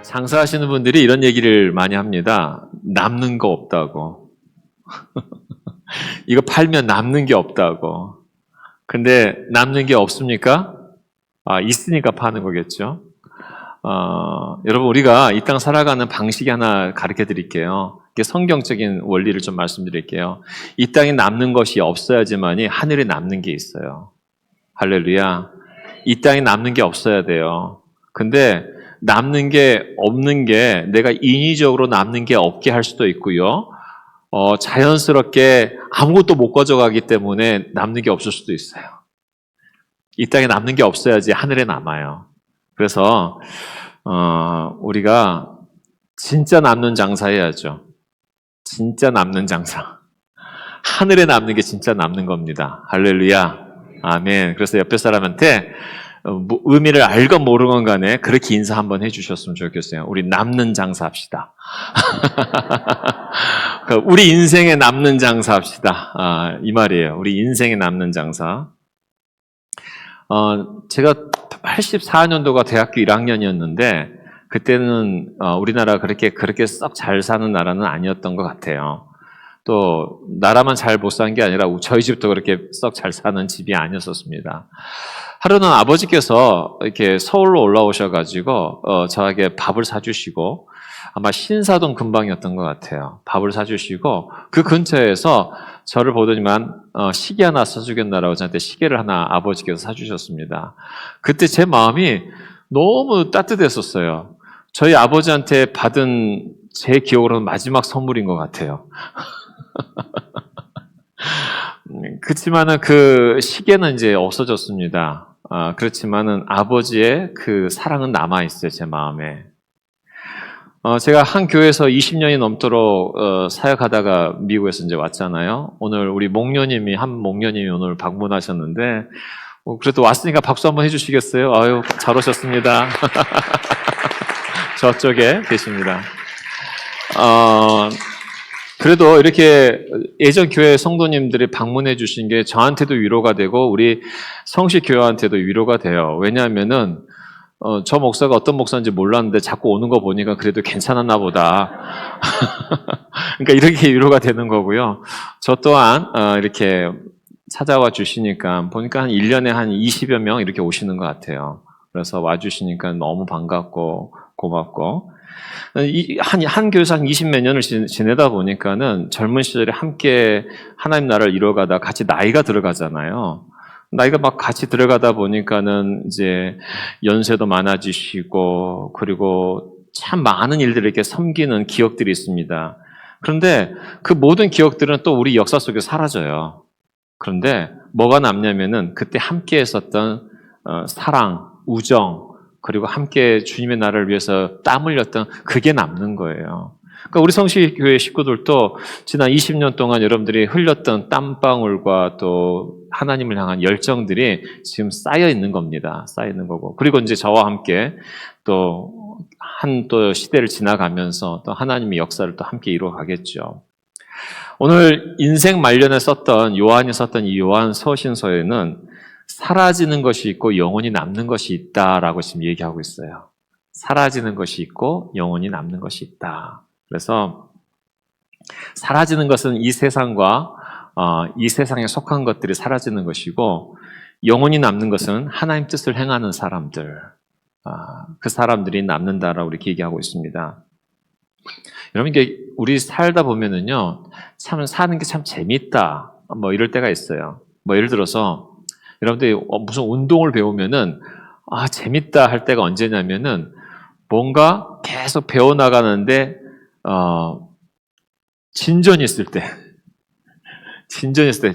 장사하시는 분들이 이런 얘기를 많이 합니다. 남는 거 없다고. 이거 팔면 남는 게 없다고. 근데 남는 게 없습니까? 있으니까 파는 거겠죠. 여러분, 우리가 이 땅 살아가는 방식이 하나 가르쳐 드릴게요. 이게 성경적인 원리를 좀 말씀드릴게요. 이 땅에 남는 것이 없어야지만이 하늘에 남는 게 있어요. 할렐루야. 이 땅에 남는 게 없어야 돼요. 근데 남는 게 없는 게 내가 인위적으로 남는 게 없게 할 수도 있고요. 자연스럽게 아무것도 못 가져가기 때문에 남는 게 없을 수도 있어요. 이 땅에 남는 게 없어야지 하늘에 남아요. 그래서 우리가 진짜 남는 장사 해야죠. 진짜 남는 장사. 하늘에 남는 게 진짜 남는 겁니다. 할렐루야. 아멘. 그래서 옆에 사람한테 의미를 알건 모르건 간에 그렇게 인사 한번 해주셨으면 좋겠어요. 우리 남는 장사 합시다. 우리 인생에 남는 장사 합시다. 이 말이에요. 우리 인생에 남는 장사. 제가 84년도가 대학교 1학년이었는데 그때는 우리나라 그렇게 썩 잘 사는 나라는 아니었던 것 같아요. 또 나라만 잘 못 산 게 아니라 저희 집도 그렇게 썩 잘 사는 집이 아니었었습니다. 하루는 아버지께서 이렇게 서울로 올라오셔가지고 저에게 밥을 사주시고 아마 신사동 근방이었던 것 같아요. 밥을 사주시고 그 근처에서 저를 보더니만 시계 하나 사주겠나라고 저한테 시계를 하나 아버지께서 사주셨습니다. 그때 제 마음이 너무 따뜻했었어요. 저희 아버지한테 받은 제 기억으로는 마지막 선물인 것 같아요. 그렇지만은 그 시계는 이제 없어졌습니다. 그렇지만은 아버지의 그 사랑은 남아있어요, 제 마음에. 제가 한 교회에서 20년이 넘도록 사역하다가 미국에서 이제 왔잖아요. 오늘 우리 한 목녀님이 오늘 방문하셨는데, 그래도 왔으니까 박수 한번 해주시겠어요? 아유, 잘 오셨습니다. 저쪽에 계십니다. 그래도 이렇게 예전 교회 성도님들이 방문해 주신 게 저한테도 위로가 되고 우리 성식 교회한테도 위로가 돼요. 왜냐하면은 저 목사가 어떤 목사인지 몰랐는데 자꾸 오는 거 보니까 그래도 괜찮았나 보다. 그러니까 이렇게 위로가 되는 거고요. 저 또한 이렇게 찾아와 주시니까 보니까 한 1년에 한 20여 명 이렇게 오시는 것 같아요. 그래서 와 주시니까 너무 반갑고 고맙고 한 교회에서 한 20몇 년을 지내다 보니까는 젊은 시절에 함께 하나님 나라를 이뤄가다 같이 나이가 들어가잖아요. 나이가 막 같이 들어가다 보니까는 이제 연세도 많아지시고 그리고 참 많은 일들을 이렇게 섬기는 기억들이 있습니다. 그런데 그 모든 기억들은 또 우리 역사 속에 사라져요. 그런데 뭐가 남냐면은 그때 함께 했었던 사랑, 우정, 그리고 함께 주님의 나라를 위해서 땀 흘렸던 그게 남는 거예요. 그러니까 우리 성식교회 식구들도 지난 20년 동안 여러분들이 흘렸던 땀방울과 또 하나님을 향한 열정들이 지금 쌓여 있는 겁니다. 쌓여 있는 거고. 그리고 이제 저와 함께 또 시대를 지나가면서 또 하나님의 역사를 또 함께 이루어가겠죠. 오늘 인생 말년에 요한이 썼던 이 요한 서신서에는 사라지는 것이 있고 영원히 남는 것이 있다라고 지금 얘기하고 있어요. 사라지는 것이 있고 영원히 남는 것이 있다. 그래서 사라지는 것은 이 세상과 이 세상에 속한 것들이 사라지는 것이고 영원히 남는 것은 하나님 뜻을 행하는 사람들, 그 사람들이 남는다라고 이렇게 얘기하고 있습니다. 여러분, 이게 우리 살다 보면은요, 참 사는 게 참 재밌다. 뭐 이럴 때가 있어요. 뭐 예를 들어서 여러분들이 무슨 운동을 배우면은 재밌다 할 때가 언제냐면은 뭔가 계속 배워나가는데 진전이 있을 때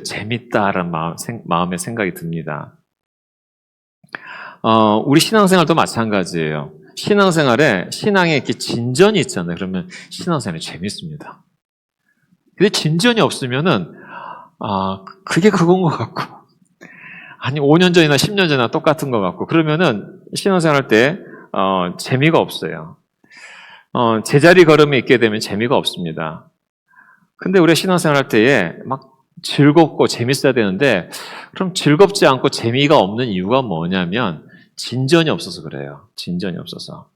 재밌다라는 마음의 생각이 듭니다. 우리 신앙생활도 마찬가지예요. 신앙에 이렇게 진전이 있잖아요. 그러면 신앙생활이 재밌습니다. 근데 진전이 없으면은 그게 그건 것 같고 아니 5년 전이나 10년 전이나 똑같은 것 같고 그러면은 신앙생활 때 재미가 없어요. 제자리 걸음에 있게 되면 재미가 없습니다. 근데 우리가 신앙생활 때에 막 즐겁고 재밌어야 되는데 그럼 즐겁지 않고 재미가 없는 이유가 뭐냐면 진전이 없어서 그래요. 진전이 없어서.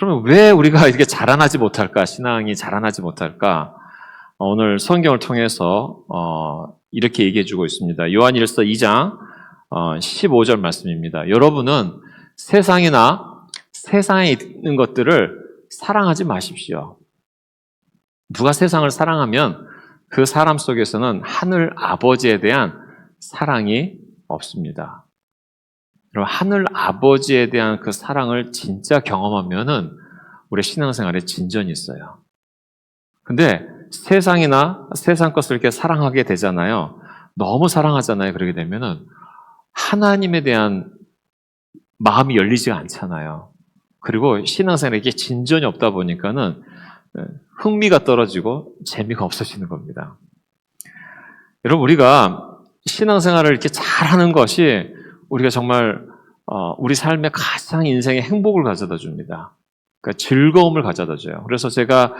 그러면 왜 우리가 이렇게 자라나지 못할까? 신앙이 자라나지 못할까? 오늘 성경을 통해서 이렇게 얘기해 주고 있습니다. 요한일서 2장 15절 말씀입니다. 여러분은 세상이나 세상에 있는 것들을 사랑하지 마십시오. 누가 세상을 사랑하면 그 사람 속에서는 하늘 아버지에 대한 사랑이 없습니다. 그럼 하늘 아버지에 대한 그 사랑을 진짜 경험하면은 우리 신앙생활에 진전이 있어요. 근데 세상이나 세상 것을 이렇게 사랑하게 되잖아요. 너무 사랑하잖아요. 그러게 되면은 하나님에 대한 마음이 열리지가 않잖아요. 그리고 신앙생활에 이게 진전이 없다 보니까는 흥미가 떨어지고 재미가 없어지는 겁니다. 여러분, 우리가 신앙생활을 이렇게 잘하는 것이 우리가 정말 우리 삶의 가장 인생의 행복을 가져다 줍니다. 그러니까 즐거움을 가져다 줘요. 그래서 제가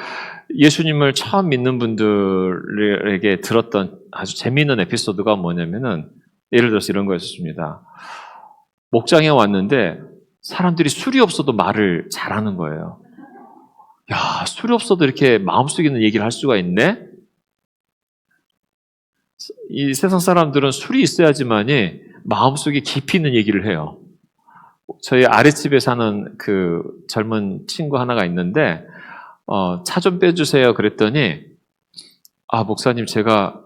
예수님을 처음 믿는 분들에게 들었던 아주 재미있는 에피소드가 뭐냐면은 예를 들어서 이런 거였습니다. 목장에 왔는데 사람들이 술이 없어도 말을 잘하는 거예요. 야, 술이 없어도 이렇게 마음속에 있는 얘기를 할 수가 있네? 이 세상 사람들은 술이 있어야지만이 마음속에 깊이 있는 얘기를 해요. 저희 아랫집에 사는 그 젊은 친구 하나가 있는데 차 좀 빼주세요 그랬더니 목사님 제가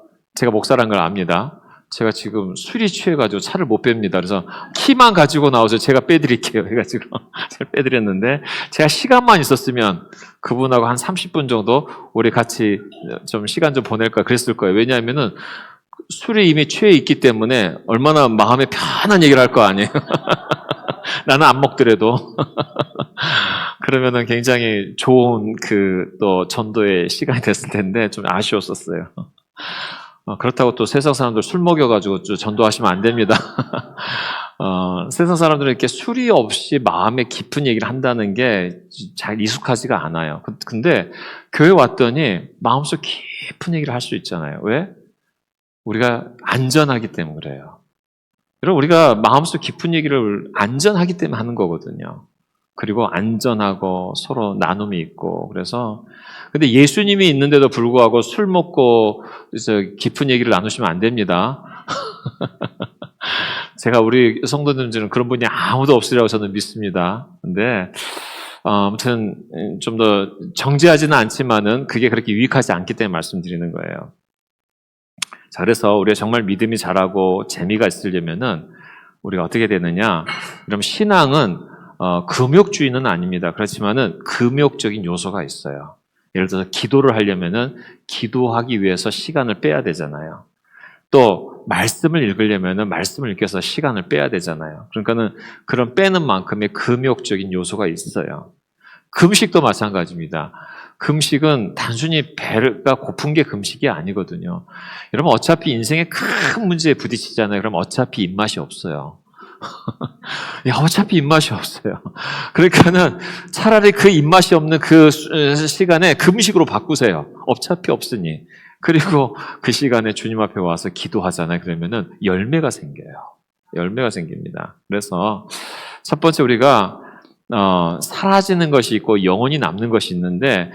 목사란 걸 압니다. 제가 지금 술이 취해가지고 차를 못 뺍니다. 그래서 키만 가지고 나와서 제가 빼드릴게요 해가지고 잘 빼드렸는데 제가 시간만 있었으면 그분하고 한 30분 정도 우리 같이 좀 시간 좀 보낼까 그랬을 거예요. 왜냐하면은 술이 이미 취해 있기 때문에 얼마나 마음에 편한 얘기를 할 거 아니에요. 나는 안 먹더라도. 그러면은 굉장히 좋은 또 전도의 시간이 됐을 텐데 좀 아쉬웠었어요. 그렇다고 또 세상 사람들 술 먹여가지고 전도하시면 안 됩니다. 세상 사람들은 이렇게 술이 없이 마음에 깊은 얘기를 한다는 게 잘 익숙하지가 않아요. 근데 교회 왔더니 마음속 깊은 얘기를 할 수 있잖아요. 왜? 우리가 안전하기 때문에 그래요. 여러분, 우리가 마음속 깊은 얘기를 안전하기 때문에 하는 거거든요. 그리고 안전하고 서로 나눔이 있고 그래서 근데 예수님이 있는데도 불구하고 술 먹고 깊은 얘기를 나누시면 안 됩니다. 제가 우리 성도님들은 그런 분이 아무도 없으리라고 저는 믿습니다. 근데 아무튼 좀 더 정죄하지는 않지만은 그게 그렇게 유익하지 않기 때문에 말씀드리는 거예요. 자, 그래서 우리가 정말 믿음이 자라고 재미가 있으려면은 우리가 어떻게 되느냐? 그럼 신앙은 금욕주의는 아닙니다. 그렇지만은 금욕적인 요소가 있어요. 예를 들어서 기도를 하려면은 기도하기 위해서 시간을 빼야 되잖아요. 또 말씀을 읽으려면은 말씀을 읽어서 시간을 빼야 되잖아요. 그러니까는 그런 빼는 만큼의 금욕적인 요소가 있어요. 금식도 마찬가지입니다. 금식은 단순히 배가 고픈 게 금식이 아니거든요. 여러분 어차피 인생에 큰 문제에 부딪히잖아요. 그럼 어차피 입맛이 없어요. 야, 어차피 입맛이 없어요. 그러니까는 차라리 그 입맛이 없는 그 시간에 금식으로 바꾸세요. 어차피 없으니. 그리고 그 시간에 주님 앞에 와서 기도하잖아요. 그러면은 열매가 생겨요. 열매가 생깁니다. 그래서 첫 번째 우리가 사라지는 것이 있고 영원히 남는 것이 있는데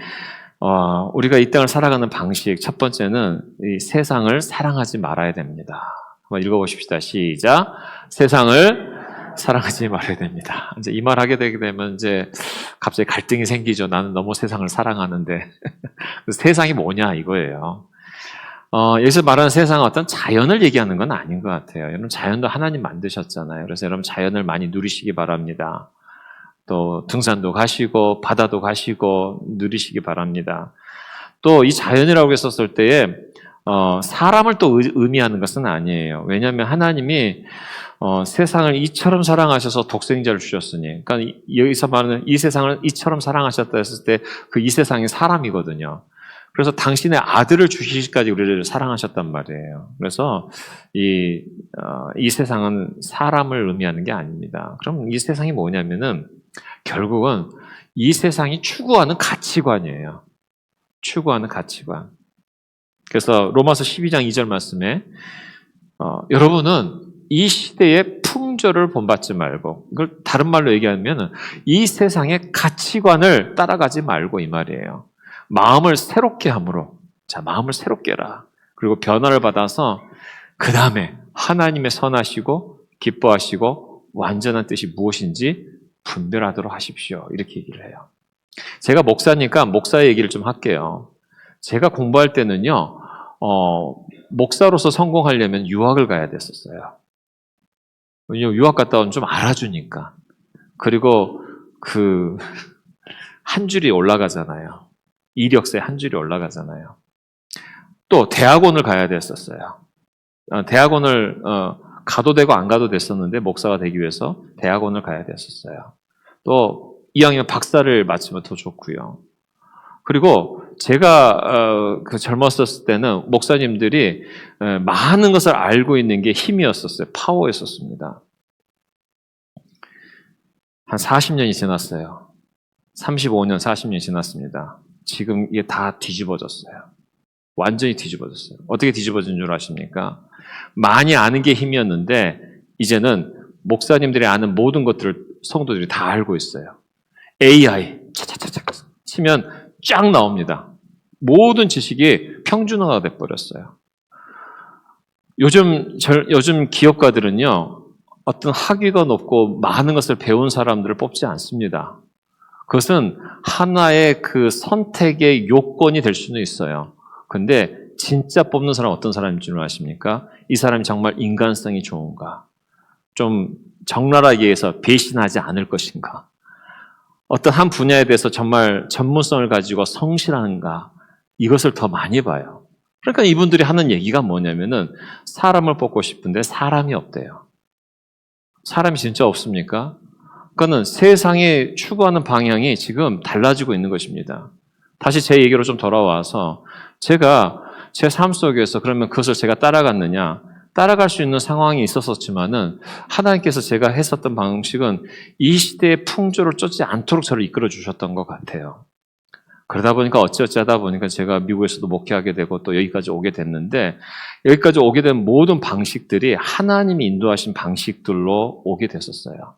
우리가 이 땅을 살아가는 방식 첫 번째는 이 세상을 사랑하지 말아야 됩니다. 한번 읽어보십시다. 시작. 세상을 사랑하지 말아야 됩니다. 이제 이 말 하게 되게 되면 이제 갑자기 갈등이 생기죠. 나는 너무 세상을 사랑하는데 세상이 뭐냐 이거예요. 여기서 말하는 세상은 어떤 자연을 얘기하는 건 아닌 것 같아요. 여러분 자연도 하나님 만드셨잖아요. 그래서 여러분 자연을 많이 누리시기 바랍니다. 또 등산도 가시고 바다도 가시고 누리시기 바랍니다. 또 이 자연이라고 했었을 때에 사람을 또 의미하는 것은 아니에요. 왜냐하면 하나님이 세상을 이처럼 사랑하셔서 독생자를 주셨으니, 그러니까 여기서 말하는 이 세상을 이처럼 사랑하셨다 했을 때 그 이 세상이 사람이거든요. 그래서 당신의 아들을 주시기까지 우리를 사랑하셨단 말이에요. 그래서 이 세상은 사람을 의미하는 게 아닙니다. 그럼 이 세상이 뭐냐면은 결국은 이 세상이 추구하는 가치관이에요. 추구하는 가치관. 그래서 로마서 12장 2절 말씀에 여러분은 이 시대의 풍조를 본받지 말고, 이걸 다른 말로 얘기하면 이 세상의 가치관을 따라가지 말고 이 말이에요. 마음을 새롭게 함으로, 자, 마음을 새롭게 해라. 그리고 변화를 받아서 그 다음에 하나님의 선하시고 기뻐하시고 완전한 뜻이 무엇인지 분별하도록 하십시오. 이렇게 얘기를 해요. 제가 목사니까 목사의 얘기를 좀 할게요. 제가 공부할 때는요, 목사로서 성공하려면 유학을 가야 됐었어요. 왜냐면 유학 갔다 오면 좀 알아주니까. 그리고 한 줄이 올라가잖아요. 이력서에 한 줄이 올라가잖아요. 또 대학원을 가야 됐었어요. 대학원을 가도 되고 안 가도 됐었는데 목사가 되기 위해서 대학원을 가야 됐었어요. 또 이왕이면 박사를 마치면 더 좋고요. 그리고 제가 젊었을 때는 목사님들이 많은 것을 알고 있는 게 힘이었었어요. 파워였었습니다. 한 40년이 지났어요. 35년, 40년이 지났습니다. 지금 이게 다 뒤집어졌어요. 완전히 뒤집어졌어요. 어떻게 뒤집어진 줄 아십니까? 많이 아는 게 힘이었는데 이제는 목사님들이 아는 모든 것들을 성도들이 다 알고 있어요. AI 차차차차 치면 쫙 나옵니다. 모든 지식이 평준화가 돼버렸어요. 요즘 기업가들은요, 어떤 학위가 높고 많은 것을 배운 사람들을 뽑지 않습니다. 그것은 하나의 그 선택의 요건이 될 수는 있어요. 근데 진짜 뽑는 사람은 어떤 사람인 줄 아십니까? 이 사람이 정말 인간성이 좋은가? 좀 적나라하게 해서 배신하지 않을 것인가? 어떤 한 분야에 대해서 정말 전문성을 가지고 성실한가? 이것을 더 많이 봐요. 그러니까 이분들이 하는 얘기가 뭐냐면은 사람을 뽑고 싶은데 사람이 없대요. 사람이 진짜 없습니까? 그거는 세상이 추구하는 방향이 지금 달라지고 있는 것입니다. 다시 제 얘기로 좀 돌아와서 제가 제 삶 속에서 그러면 그것을 제가 따라갔느냐? 따라갈 수 있는 상황이 있었지만은 하나님께서 제가 했었던 방식은 이 시대의 풍조를 쫓지 않도록 저를 이끌어 주셨던 것 같아요. 그러다 보니까 어찌하다 보니까 제가 미국에서도 목회하게 되고 또 여기까지 오게 됐는데 여기까지 오게 된 모든 방식들이 하나님이 인도하신 방식들로 오게 됐었어요.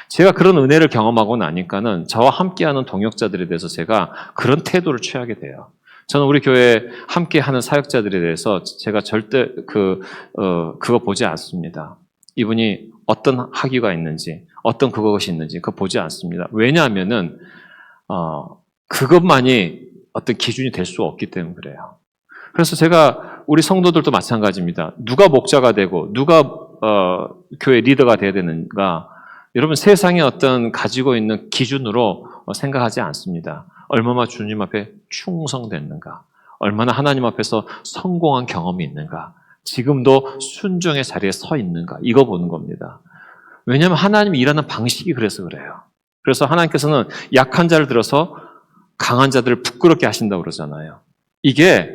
제가 그런 은혜를 경험하고 나니까는 저와 함께하는 동역자들에 대해서 제가 그런 태도를 취하게 돼요. 저는 우리 교회 함께하는 사역자들에 대해서 제가 절대 그거 보지 않습니다. 이분이 어떤 학위가 있는지, 어떤 그것이 있는지 그거 보지 않습니다. 왜냐하면은 그것만이 어떤 기준이 될 수 없기 때문에 그래요. 그래서 제가 우리 성도들도 마찬가지입니다. 누가 목자가 되고 누가 교회 리더가 돼야 되는가? 여러분 세상에 어떤 가지고 있는 기준으로 생각하지 않습니다. 얼마나 주님 앞에 충성됐는가? 얼마나 하나님 앞에서 성공한 경험이 있는가? 지금도 순종의 자리에 서 있는가? 이거 보는 겁니다. 왜냐하면 하나님이 일하는 방식이 그래서 그래요. 그래서 하나님께서는 약한 자를 들어서 강한 자들을 부끄럽게 하신다고 그러잖아요. 이게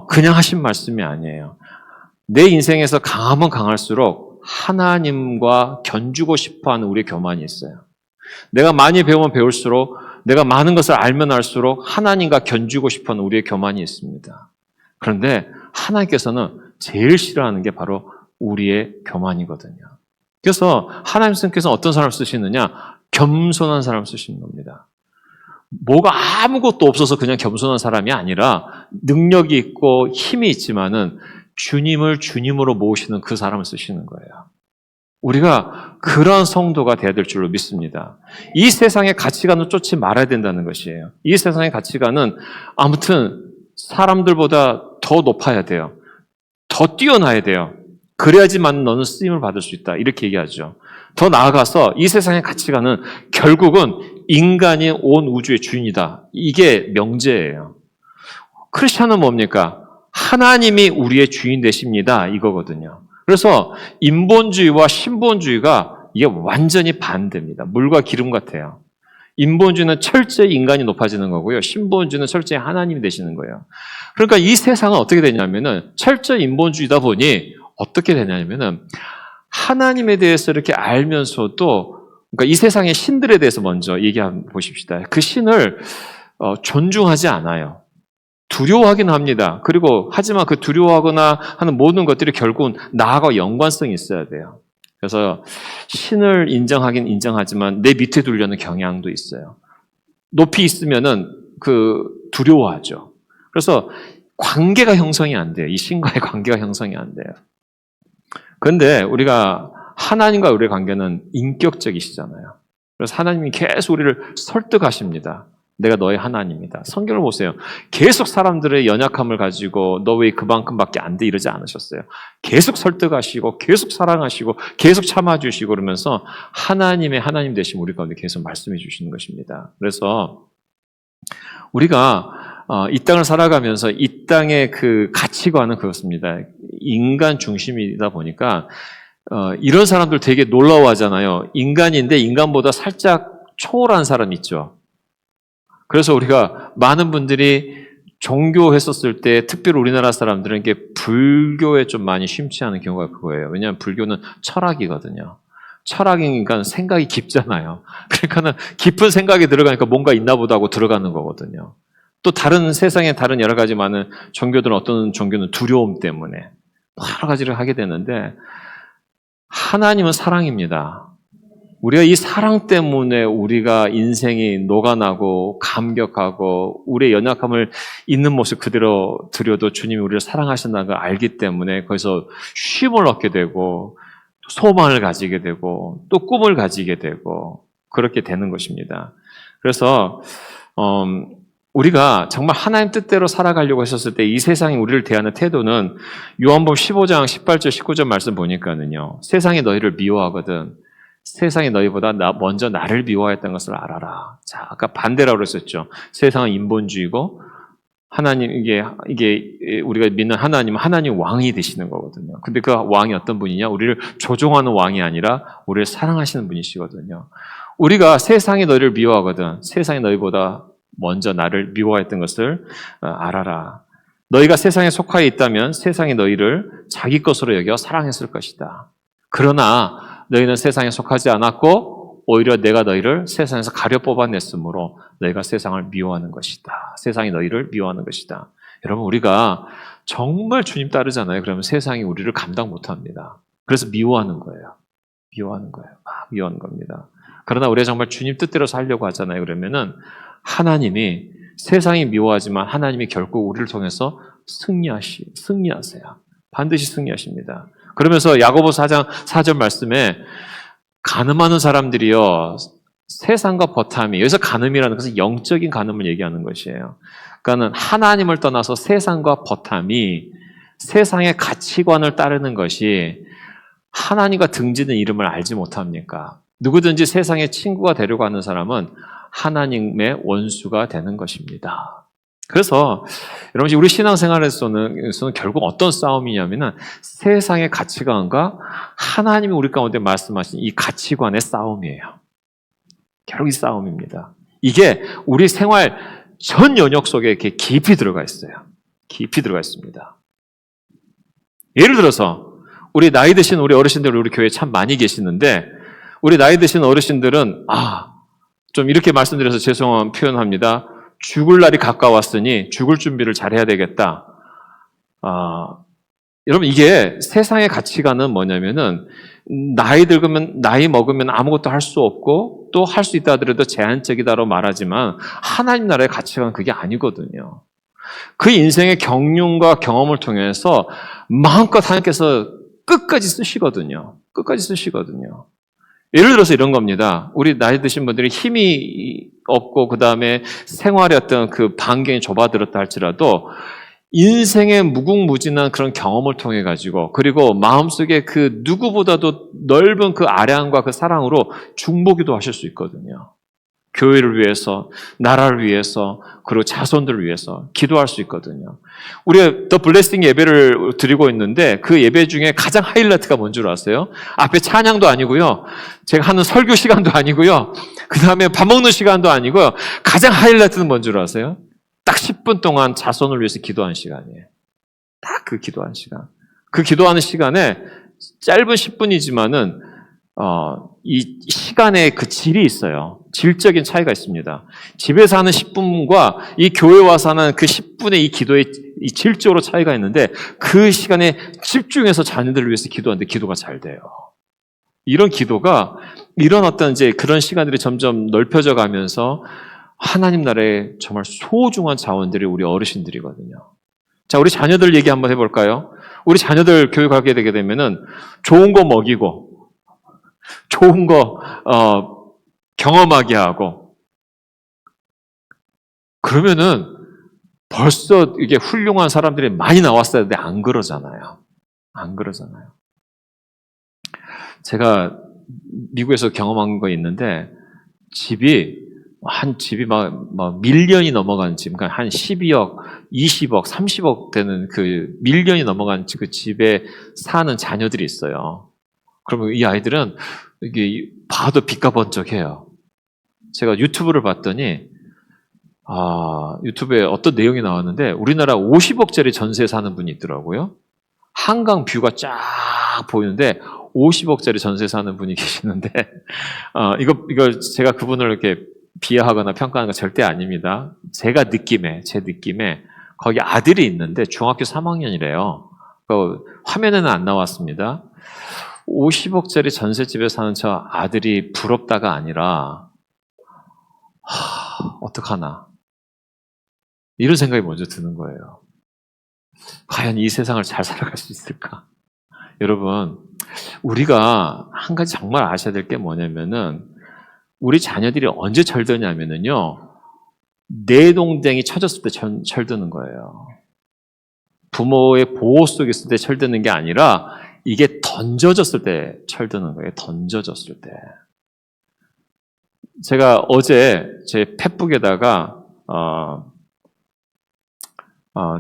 그냥 하신 말씀이 아니에요. 내 인생에서 강하면 강할수록 하나님과 견주고 싶어하는 우리의 교만이 있어요. 내가 많이 배우면 배울수록 내가 많은 것을 알면 알수록 하나님과 견주고 싶어하는 우리의 교만이 있습니다. 그런데 하나님께서는 제일 싫어하는 게 바로 우리의 교만이거든요. 그래서 하나님께서는 어떤 사람을 쓰시느냐? 겸손한 사람을 쓰시는 겁니다. 뭐가 아무것도 없어서 그냥 겸손한 사람이 아니라 능력이 있고 힘이 있지만은 주님을 주님으로 모시는 그 사람을 쓰시는 거예요. 우리가 그러한 성도가 되어야 될 줄로 믿습니다. 이 세상의 가치관을 쫓지 말아야 된다는 것이에요. 이 세상의 가치관은 아무튼 사람들보다 더 높아야 돼요. 더 뛰어나야 돼요. 그래야지만 너는 쓰임을 받을 수 있다. 이렇게 얘기하죠. 더 나아가서 이 세상의 가치관은 결국은 인간이 온 우주의 주인이다. 이게 명제예요. 크리스천은 뭡니까? 하나님이 우리의 주인 되십니다. 이거거든요. 그래서 인본주의와 신본주의가 이게 완전히 반대입니다. 물과 기름 같아요. 인본주의는 철저히 인간이 높아지는 거고요. 신본주의는 철저히 하나님이 되시는 거예요. 그러니까 이 세상은 어떻게 되냐면은 철저히 인본주의다 보니 어떻게 되냐면은 하나님에 대해서 이렇게 알면서도 그러니까 이 세상의 신들에 대해서 먼저 얘기해 보십시다. 그 신을 존중하지 않아요. 두려워하긴 합니다. 그리고 하지만 그 두려워하거나 하는 모든 것들이 결국은 나하고 연관성이 있어야 돼요. 그래서 신을 인정하긴 인정하지만 내 밑에 두려는 경향도 있어요. 높이 있으면은 두려워하죠. 그래서 관계가 형성이 안 돼요. 이 신과의 관계가 형성이 안 돼요. 그런데 우리가 하나님과 우리의 관계는 인격적이시잖아요. 그래서 하나님이 계속 우리를 설득하십니다. 내가 너의 하나님이다. 성경을 보세요. 계속 사람들의 연약함을 가지고 너 왜 그만큼밖에 안 돼 이러지 않으셨어요. 계속 설득하시고 계속 사랑하시고 계속 참아주시고 그러면서 하나님의 하나님 되신 우리 가운데 계속 말씀해 주시는 것입니다. 그래서 우리가 이 땅을 살아가면서 이 땅의 그 가치관은 그렇습니다. 인간 중심이다 보니까 이런 사람들 되게 놀라워하잖아요. 인간인데 인간보다 살짝 초월한 사람 있죠. 그래서 우리가 많은 분들이 종교했었을 때 특별히 우리나라 사람들은 이게 불교에 좀 많이 심취하는 경우가 그거예요. 왜냐하면 불교는 철학이거든요. 철학이니까 생각이 깊잖아요. 그러니까는 깊은 생각이 들어가니까 뭔가 있나 보다 하고 들어가는 거거든요. 또 다른 세상에 다른 여러 가지 많은 종교들은 어떤 종교는 두려움 때문에 여러 가지를 하게 되는데 하나님은 사랑입니다. 우리가 이 사랑 때문에 우리가 인생이 녹아나고 감격하고 우리의 연약함을 있는 모습 그대로 드려도 주님이 우리를 사랑하신다는 걸 알기 때문에 거기서 쉼을 얻게 되고 소망을 가지게 되고 또 꿈을 가지게 되고 그렇게 되는 것입니다. 그래서 우리가 정말 하나님 뜻대로 살아가려고 했었을 때 이 세상이 우리를 대하는 태도는 요한복음 15장 18절 19절 말씀 보니까는요. 세상이 너희를 미워하거든 세상이 너희보다 먼저 나를 미워했던 것을 알아라. 자, 아까 반대라고 그랬었죠. 세상은 인본주의고 하나님 이게 우리가 믿는 하나님은 하나님 왕이 되시는 거거든요. 근데 그 왕이 어떤 분이냐? 우리를 조종하는 왕이 아니라 우리를 사랑하시는 분이시거든요. 우리가 세상이 너희를 미워하거든. 세상이 너희보다 먼저 나를 미워했던 것을 알아라. 너희가 세상에 속하여 있다면 세상이 너희를 자기 것으로 여겨 사랑했을 것이다. 그러나 너희는 세상에 속하지 않았고 오히려 내가 너희를 세상에서 가려 뽑아냈으므로 너희가 세상을 미워하는 것이다. 세상이 너희를 미워하는 것이다. 여러분 우리가 정말 주님 따르잖아요. 그러면 세상이 우리를 감당 못합니다. 그래서 미워하는 거예요. 미워하는 거예요. 미워하는 겁니다. 그러나 우리가 정말 주님 뜻대로 살려고 하잖아요. 그러면은 하나님이 세상이 미워하지만 하나님이 결국 우리를 통해서 승리하세요. 반드시 승리하십니다. 그러면서 야고보서 4장 4절 말씀에 간음하는 사람들이요 세상과 버탐이 여기서 간음이라는 것은 영적인 간음을 얘기하는 것이에요. 그러니까는 하나님을 떠나서 세상과 버탐이 세상의 가치관을 따르는 것이 하나님과 등지는 이름을 알지 못합니까? 누구든지 세상의 친구가 되려고 하는 사람은 하나님의 원수가 되는 것입니다. 그래서 여러분 우리 신앙생활에서는 결국 어떤 싸움이냐면은 세상의 가치관과 하나님이 우리 가운데 말씀하신 이 가치관의 싸움이에요. 결국 이 싸움입니다. 이게 우리 생활 전 영역 속에 이렇게 깊이 들어가 있어요. 깊이 들어가 있습니다. 예를 들어서 우리 나이 드신 우리 어르신들 우리 교회에 참 많이 계시는데 우리 나이 드신 어르신들은 좀 이렇게 말씀드려서 죄송한 표현합니다. 죽을 날이 가까웠으니 죽을 준비를 잘해야 되겠다. 여러분 이게 세상의 가치관은 뭐냐면은 나이 먹으면 아무것도 할 수 없고 또 할 수 있다 하더라도 제한적이다라고 말하지만 하나님 나라의 가치관은 그게 아니거든요. 그 인생의 경륜과 경험을 통해서 마음껏 하나님께서 끝까지 쓰시거든요. 끝까지 쓰시거든요. 예를 들어서 이런 겁니다. 우리 나이 드신 분들이 힘이 없고 그 다음에 생활의 어떤 그 반경이 좁아들었다 할지라도 인생의 무궁무진한 그런 경험을 통해 가지고 그리고 마음속에 그 누구보다도 넓은 그 아량과 그 사랑으로 중보기도 하실 수 있거든요. 교회를 위해서, 나라를 위해서, 그리고 자손들을 위해서 기도할 수 있거든요. 우리가 더 블레싱 예배를 드리고 있는데 그 예배 중에 가장 하이라이트가 뭔 줄 아세요? 앞에 찬양도 아니고요. 제가 하는 설교 시간도 아니고요. 그 다음에 밥 먹는 시간도 아니고요. 가장 하이라이트는 뭔 줄 아세요? 딱 10분 동안 자손을 위해서 기도하는 시간이에요. 딱 그 기도하는 시간. 그 기도하는 시간에 짧은 10분이지만은 이 시간의 그 질이 있어요. 질적인 차이가 있습니다. 집에서 하는 10분과 이 교회 와서 하는 그 10분의 이 기도의 이 질적으로 차이가 있는데 그 시간에 집중해서 자녀들을 위해서 기도하는데 기도가 잘 돼요. 이런 기도가 이런 어떤 이제 그런 시간들이 점점 넓혀져 가면서 하나님 나라의 정말 소중한 자원들이 우리 어르신들이거든요. 자, 우리 자녀들 얘기 한번 해볼까요? 우리 자녀들 교육하게 되게 되면은 좋은 거 먹이고, 좋은 거, 경험하게 하고, 그러면은 벌써 이게 훌륭한 사람들이 많이 나왔어야 되는데 안 그러잖아요. 안 그러잖아요. 제가 미국에서 경험한 거 있는데, 집이 막 밀리언이 넘어간 집, 그러니까 한 12억, 20억, 30억 되는 그 밀리언이 넘어간 그 집에 사는 자녀들이 있어요. 그러면 이 아이들은 이게 봐도 빚가번쩍해요. 제가 유튜브를 봤더니, 유튜브에 어떤 내용이 나왔는데, 우리나라 50억짜리 전세에 사는 분이 있더라고요. 한강 뷰가 쫙 보이는데, 50억짜리 전세 사는 분이 계시는데, 이거 제가 그분을 이렇게 비하하거나 평가하는 건 절대 아닙니다. 제 느낌에, 거기 아들이 있는데 중학교 3학년이래요. 화면에는 안 나왔습니다. 50억짜리 전셋집에 사는 저 아들이 부럽다가 아니라, 어떡하나. 이런 생각이 먼저 드는 거예요. 과연 이 세상을 잘 살아갈 수 있을까? 여러분, 우리가 한 가지 정말 아셔야 될 게 뭐냐면은, 우리 자녀들이 언제 철드냐면은요, 내동댕이 쳐졌을 때 철드는 거예요. 부모의 보호 속에 있을 때 철드는 게 아니라, 이게 던져졌을 때 철드는 거예요. 던져졌을 때. 제가 어제 제 펫북에다가,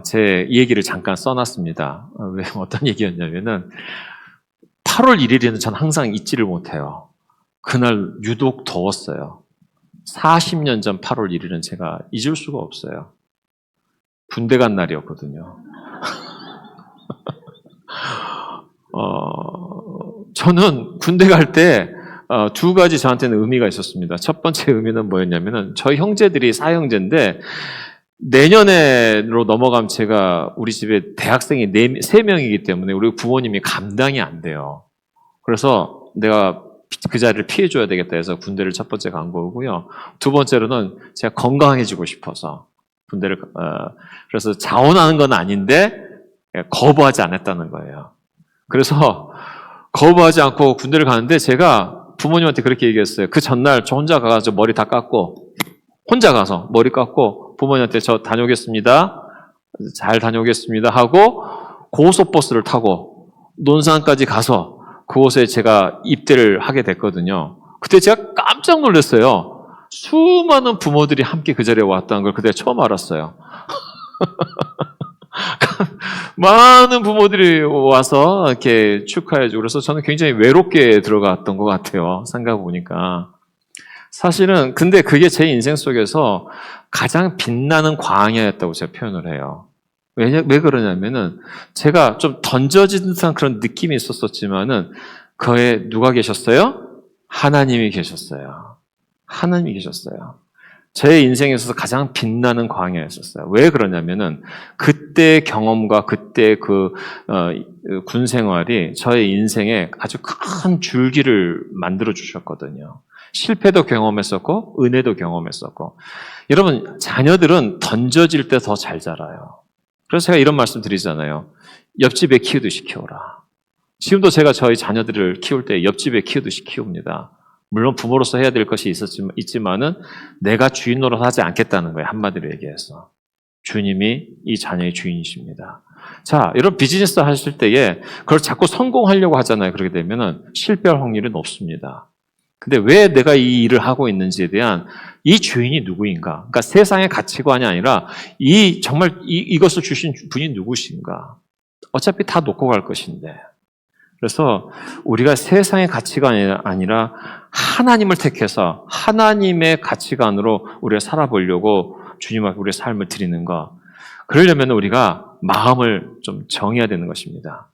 제 얘기를 잠깐 써놨습니다. 왜, 어떤 얘기였냐면은, 8월 1일에는 전 항상 잊지를 못해요. 그날 유독 더웠어요. 40년 전 8월 1일은 제가 잊을 수가 없어요. 군대 간 날이었거든요. 저는 군대 갈 때 두 가지 저한테는 의미가 있었습니다. 첫 번째 의미는 뭐였냐면은 저희 형제들이 사형제인데 내년으로 넘어가면 제가 우리 집에 대학생이 3명이기 때문에 우리 부모님이 감당이 안 돼요. 그래서 내가 그 자리를 피해줘야 되겠다 해서 군대를 첫 번째 간 거고요. 두 번째로는 제가 건강해지고 싶어서 군대를, 그래서 자원하는 건 아닌데 거부하지 않았다는 거예요. 그래서 거부하지 않고 군대를 가는데 제가 부모님한테 그렇게 얘기했어요. 그 전날 저 혼자 가서 머리 다 깎고, 혼자 가서 머리 깎고 부모님한테 저 다녀오겠습니다. 잘 다녀오겠습니다 하고 고속버스를 타고 논산까지 가서 그곳에 제가 입대를 하게 됐거든요. 그때 제가 깜짝 놀랐어요. 수많은 부모들이 함께 그 자리에 왔다는 걸 그때 처음 알았어요. 많은 부모들이 와서 이렇게 축하해주고 그래서 저는 굉장히 외롭게 들어갔던 것 같아요. 생각해보니까. 사실은 근데 그게 제 인생 속에서 가장 빛나는 광야였다고 제가 표현을 해요. 왜 그러냐면은 제가 좀 던져진 듯한 그런 느낌이 있었지만은 그에 누가 계셨어요? 하나님이 계셨어요. 하나님이 계셨어요. 제 인생에 있어서 가장 빛나는 광야였었어요. 왜 그러냐면은 그때 경험과 그때 군 생활이 저의 인생에 아주 큰 줄기를 만들어 주셨거든요. 실패도 경험했었고 은혜도 경험했었고. 여러분 자녀들은 던져질 때 더 잘 자라요. 그래서 제가 이런 말씀 드리잖아요. 옆집에 키우듯이 키워라. 지금도 제가 저희 자녀들을 키울 때 옆집에 키우듯이 키웁니다. 물론 부모로서 해야 될 것이 있지만은 내가 주인 노릇하지 않겠다는 거예요. 한마디로 얘기해서. 주님이 이 자녀의 주인이십니다. 자, 이런 비즈니스 하실 때에 그걸 자꾸 성공하려고 하잖아요. 그렇게 되면은 실패할 확률이 높습니다. 근데 왜 내가 이 일을 하고 있는지에 대한 이 주인이 누구인가? 그러니까 세상의 가치관이 아니라 정말 이것을 주신 분이 누구신가? 어차피 다 놓고 갈 것인데. 그래서 우리가 세상의 가치관이 아니라 하나님을 택해서 하나님의 가치관으로 우리가 살아보려고 주님 앞에 우리의 삶을 드리는 것. 그러려면 우리가 마음을 좀 정해야 되는 것입니다.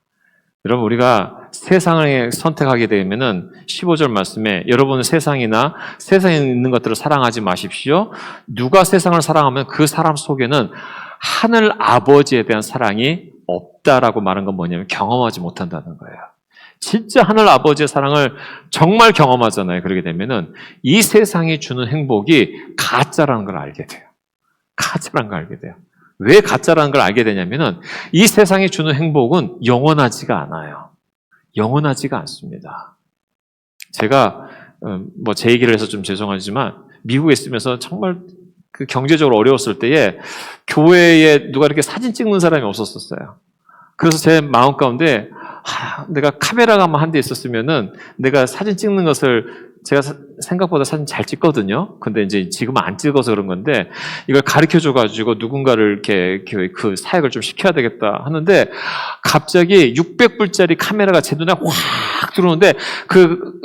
여러분 우리가 세상을 선택하게 되면은 15절 말씀에 여러분은 세상이나 세상에 있는 것들을 사랑하지 마십시오. 누가 세상을 사랑하면 그 사람 속에는 하늘 아버지에 대한 사랑이 없다라고 말한 건 뭐냐면 경험하지 못한다는 거예요. 진짜 하늘 아버지의 사랑을 정말 경험하잖아요. 그러게 되면은 이 세상이 주는 행복이 가짜라는 걸 알게 돼요. 가짜라는 걸 알게 돼요. 왜 가짜라는 걸 알게 되냐면은 이 세상이 주는 행복은 영원하지가 않아요. 영원하지가 않습니다. 제가 뭐 제 얘기를 해서 좀 죄송하지만 미국에 있으면서 정말 그 경제적으로 어려웠을 때에 교회에 누가 이렇게 사진 찍는 사람이 없었어요. 그래서 제 마음 가운데 내가 카메라가 한 대 있었으면은 내가 사진 찍는 것을 제가 생각보다 사진 잘 찍거든요. 근데 이제 지금은 안 찍어서 그런 건데 이걸 가르쳐 줘가지고 누군가를 이렇게 그 사역을 좀 시켜야 되겠다 하는데 갑자기 600불짜리 카메라가 제 눈에 확 들어오는데 그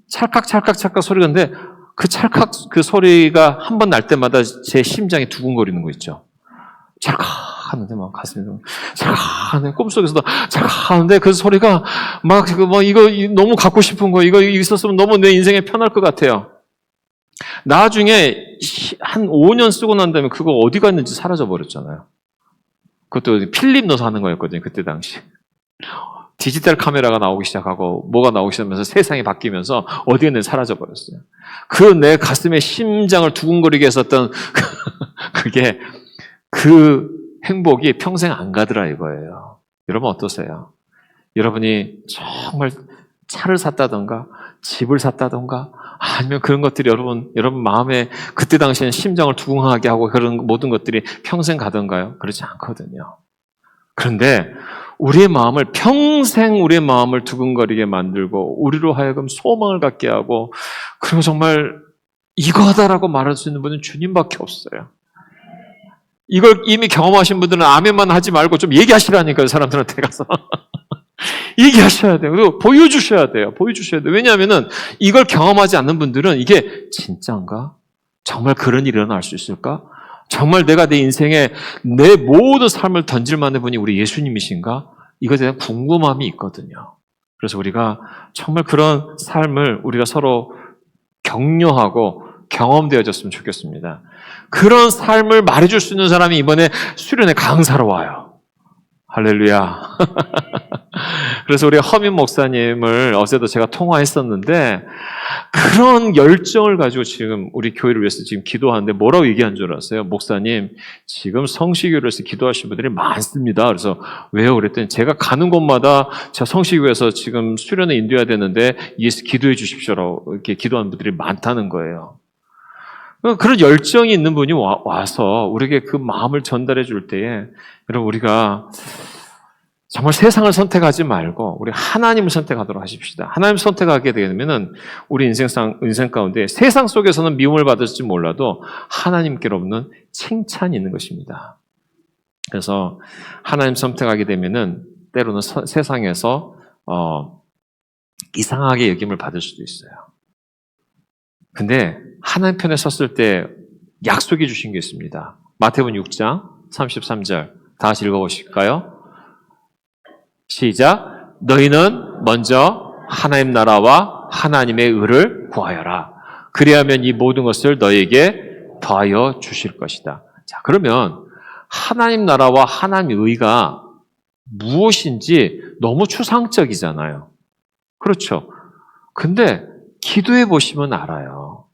찰칵 소리가 나는데 그 찰칵 그 소리가 한 번 날 때마다 제 심장이 두근거리는 거 있죠. 찰칵 하는데 막 가슴이 찰칵 하는데 꿈속에서도 찰칵 하는데 그 소리가 막 이거 너무 갖고 싶은 거 이거 있었으면 너무 내 인생에 편할 것 같아요. 나중에 한 5년 쓰고 난 다음에 그거 어디 갔는지 사라져 버렸잖아요. 그것도 필름 넣어서 하는 거였거든요. 그때 당시. 디지털 카메라가 나오기 시작하고 뭐가 나오기 시작하면서 세상이 바뀌면서 어디 갔는지 사라져 버렸어요. 그 내 가슴에 심장을 두근거리게 했었던 그게 그 행복이 평생 안 가더라 이거예요. 여러분 어떠세요? 여러분이 정말 차를 샀다던가 집을 샀다던가 아니면 그런 것들이 여러분 마음에 그때 당시에는 심장을 두근하게 하고 그런 모든 것들이 평생 가던가요? 그렇지 않거든요. 그런데 우리의 마음을 평생 우리의 마음을 두근거리게 만들고 우리로 하여금 소망을 갖게 하고 그리고 정말 이거다라고 말할 수 있는 분은 주님밖에 없어요. 이걸 이미 경험하신 분들은 아멘만 하지 말고 좀 얘기하시라니까요. 사람들한테 가서. 얘기하셔야 돼요. 그리고 보여주셔야 돼요. 왜냐하면은 이걸 경험하지 않는 분들은 이게 진짜인가? 정말 그런 일이 일어날 수 있을까? 정말 내가 내 인생에 내 모든 삶을 던질 만한 분이 우리 예수님이신가? 이것에 대한 궁금함이 있거든요. 그래서 우리가 정말 그런 삶을 우리가 서로 격려하고 경험되어졌으면 좋겠습니다. 그런 삶을 말해줄 수 있는 사람이 이번에 수련회 강사로 와요. 할렐루야. 그래서 우리 허민 목사님을 어제도 제가 통화했었는데 그런 열정을 가지고 지금 우리 교회를 위해서 지금 기도하는데 뭐라고 얘기한 줄 알았어요? 목사님, 지금 성시교회를 위해서 기도하시는 분들이 많습니다. 그래서 왜요? 그랬더니 제가 가는 곳마다 제가 성시교회에서 지금 수련회 인도해야 되는데 예수 기도해 주십시오라고 이렇게 기도하는 분들이 많다는 거예요. 그런 열정이 있는 분이 와서 우리에게 그 마음을 전달해 줄 때에 여러분 우리가 정말 세상을 선택하지 말고 우리 하나님을 선택하도록 하십시다. 하나님을 선택하게 되면은 우리 인생 가운데 세상 속에서는 미움을 받을지 몰라도 하나님께로는 칭찬이 있는 것입니다. 그래서 하나님 선택하게 되면은 때로는 세상에서 이상하게 여김을 받을 수도 있어요. 근데 하나님 편에 섰을 때 약속해 주신 게 있습니다. 마태복음 6장 33절 다 같이 읽어보실까요? 시작. 너희는 먼저 하나님 나라와 하나님의 의를 구하여라. 그리하면 이 모든 것을 너희에게 더하여 주실 것이다. 자, 그러면 하나님 나라와 하나님의 의가 무엇인지 너무 추상적이잖아요. 그렇죠. 근데 기도해 보시면 알아요.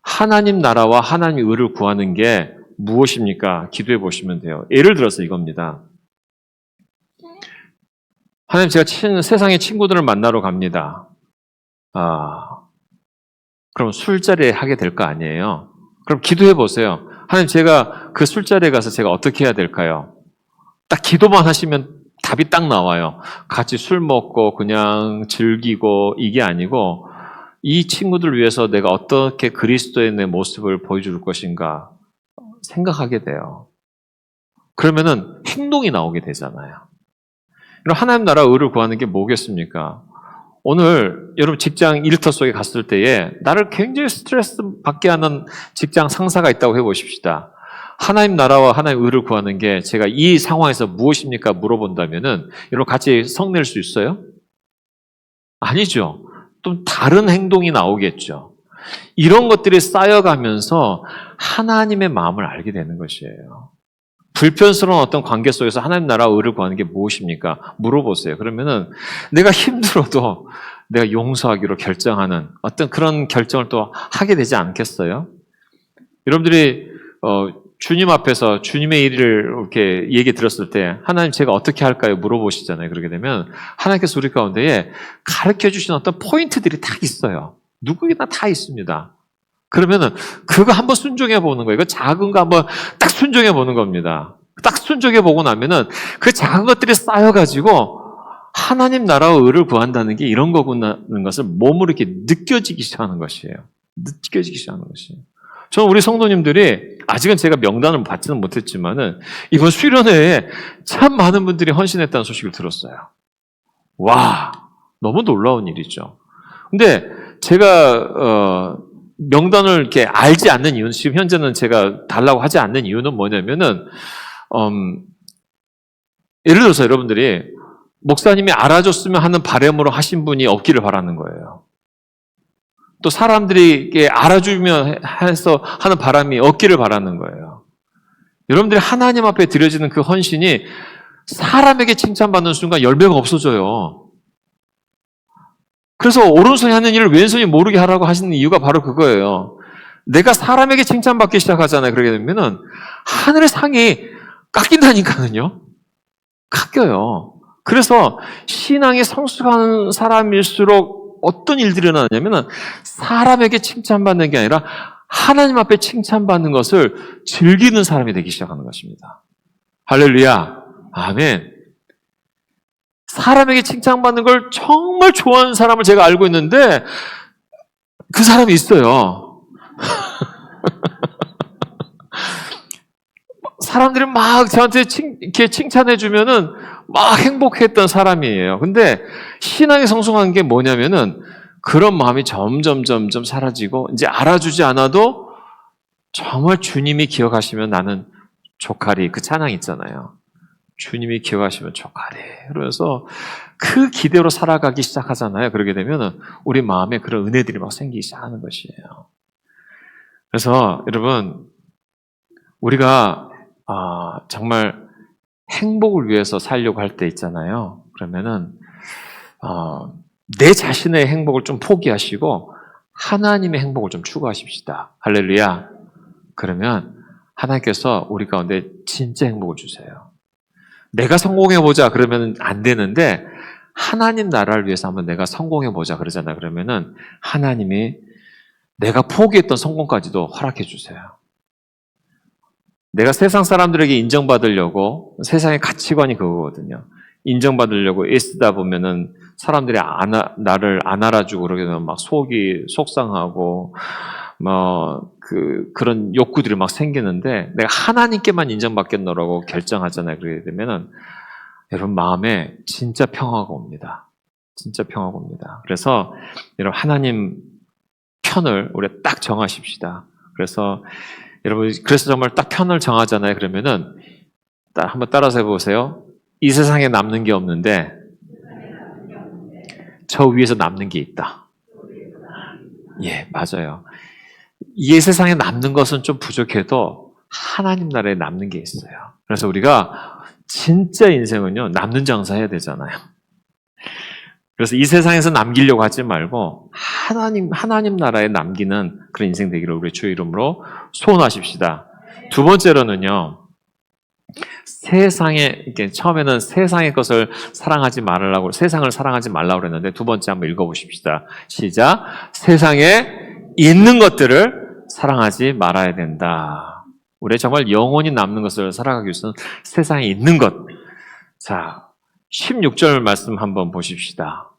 하나님 나라와 하나님의 의를 구하는 게 무엇입니까? 기도해 보시면 돼요. 예를 들어서 이겁니다. 하나님, 제가 세상의 친구들을 만나러 갑니다. 그럼 술자리에 하게 될 거 아니에요? 그럼 기도해 보세요. 하나님, 제가 그 술자리에 가서 제가 어떻게 해야 될까요? 딱 기도만 하시면 답이 딱 나와요. 같이 술 먹고 그냥 즐기고 이게 아니고 이 친구들을 위해서 내가 어떻게 그리스도의 내 모습을 보여줄 것인가 생각하게 돼요. 그러면은 행동이 나오게 되잖아요. 하나님 나라 의를 구하는 게 뭐겠습니까? 오늘 여러분 직장 일터 속에 갔을 때에 나를 굉장히 스트레스 받게 하는 직장 상사가 있다고 해보십시다. 하나님 나라와 하나님 의를 구하는 게 제가 이 상황에서 무엇입니까? 물어본다면은 여러분 같이 성낼 수 있어요? 아니죠. 또 다른 행동이 나오겠죠. 이런 것들이 쌓여가면서 하나님의 마음을 알게 되는 것이에요. 불편스러운 어떤 관계 속에서 하나님 나라 의를 구하는 게 무엇입니까? 물어보세요. 그러면은 내가 힘들어도 내가 용서하기로 결정하는 어떤 그런 결정을 또 하게 되지 않겠어요? 여러분들이 주님 앞에서 주님의 일을 이렇게 얘기 들었을 때 하나님 제가 어떻게 할까요? 물어보시잖아요. 그러게 되면 하나님께서 우리 가운데에 가르쳐 주신 어떤 포인트들이 다 있어요. 누구에게나 다 있습니다. 그러면은 그거 한번 순종해 보는 거예요. 그 작은 거 한번 딱 순종해 보는 겁니다. 딱 순종해 보고 나면은 그 작은 것들이 쌓여가지고 하나님 나라와 의를 구한다는 게 이런 거구나는 것을 몸으로 이렇게 느껴지기 시작하는 것이에요. 느껴지기 시작하는 것이에요. 저는 우리 성도님들이 아직은 제가 명단을 받지는 못했지만은 이번 수련회에 참 많은 분들이 헌신했다는 소식을 들었어요. 와, 너무 놀라운 일이죠. 근데 제가 명단을 이렇게 알지 않는 이유는 지금 현재는 제가 달라고 하지 않는 이유는 뭐냐면은 예를 들어서 여러분들이 목사님이 알아줬으면 하는 바람으로 하신 분이 없기를 바라는 거예요. 또 사람들이 알아주면 해서 하는 바람이 없기를 바라는 거예요. 여러분들이 하나님 앞에 드려지는 그 헌신이 사람에게 칭찬받는 순간 열매가 없어져요. 그래서 오른손이 하는 일을 왼손이 모르게 하라고 하시는 이유가 바로 그거예요. 내가 사람에게 칭찬받기 시작하잖아요. 그러게 되면은 하늘의 상이 깎인다니까요. 깎여요. 그래서 신앙이 성숙한 사람일수록 어떤 일들이 일어나냐면은 사람에게 칭찬받는 게 아니라 하나님 앞에 칭찬받는 것을 즐기는 사람이 되기 시작하는 것입니다. 할렐루야. 아멘. 사람에게 칭찬받는 걸 정말 좋아하는 사람을 제가 알고 있는데 그 사람이 있어요. 사람들이 막 저한테 이렇게 칭찬해주면은 막 행복했던 사람이에요. 근데 신앙이 성숙한 게 뭐냐면은 그런 마음이 점점 사라지고 이제 알아주지 않아도 정말 주님이 기억하시면 나는 족하리 그 찬양 있잖아요. 주님이 기억하시면 족하리. 그래서 그 기대로 살아가기 시작하잖아요. 그러게 되면은 우리 마음에 그런 은혜들이 막 생기기 시작하는 것이에요. 그래서 여러분 우리가 정말 행복을 위해서 살려고 할 때 있잖아요. 그러면은 내 자신의 행복을 좀 포기하시고 하나님의 행복을 좀 추구하십시다. 할렐루야. 그러면 하나님께서 우리 가운데 진짜 행복을 주세요. 내가 성공해보자 그러면 안 되는데 하나님 나라를 위해서 한번 내가 성공해보자 그러잖아요. 그러면은 하나님이 내가 포기했던 성공까지도 허락해 주세요. 내가 세상 사람들에게 인정받으려고 세상의 가치관이 그거거든요. 인정받으려고 애쓰다 보면은 사람들이 나를 안 알아주고 그러게 되면 막 속이 속상하고 그런 욕구들이 막 생기는데 내가 하나님께만 인정받겠노라고 결정하잖아요. 그러게 되면은 여러분 마음에 진짜 평화가 옵니다. 진짜 평화가 옵니다. 그래서 여러분 하나님 편을 우리 딱 정하십시다. 그래서 여러분 그래서 정말 딱 편을 정하잖아요. 그러면은 한번 따라서 해보세요. 이 세상에 남는 게 없는데 저 위에서 남는 게 있다. 예, 맞아요. 이 세상에 남는 것은 좀 부족해도 하나님 나라에 남는 게 있어요. 그래서 우리가 진짜 인생은요, 남는 장사 해야 되잖아요. 그래서 이 세상에서 남기려고 하지 말고 하나님 나라에 남기는 그런 인생 되기를 우리 주의 이름으로 소원하십시다. 두 번째로는요, 이렇게 처음에는 세상의 것을 사랑하지 말라고, 세상을 사랑하지 말라고 그랬는데 두 번째 한번 읽어보십시다. 시작. 세상에 있는 것들을 사랑하지 말아야 된다. 우리 정말 영원히 남는 것을 살아가기 위해서는 세상에 있는 것. 자, 16절 말씀 한번 보십시다.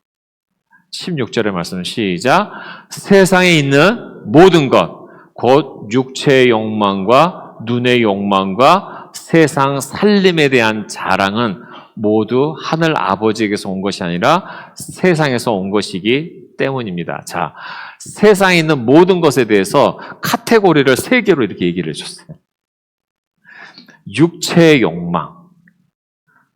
16절의 말씀 시작. 세상에 있는 모든 것, 곧 육체의 욕망과 눈의 욕망과 세상 살림에 대한 자랑은 모두 하늘 아버지에게서 온 것이 아니라 세상에서 온 것이기 때문입니다. 자, 세상에 있는 모든 것에 대해서 카테고리를 세 개로 이렇게 얘기를 해줬어요. 육체의 욕망,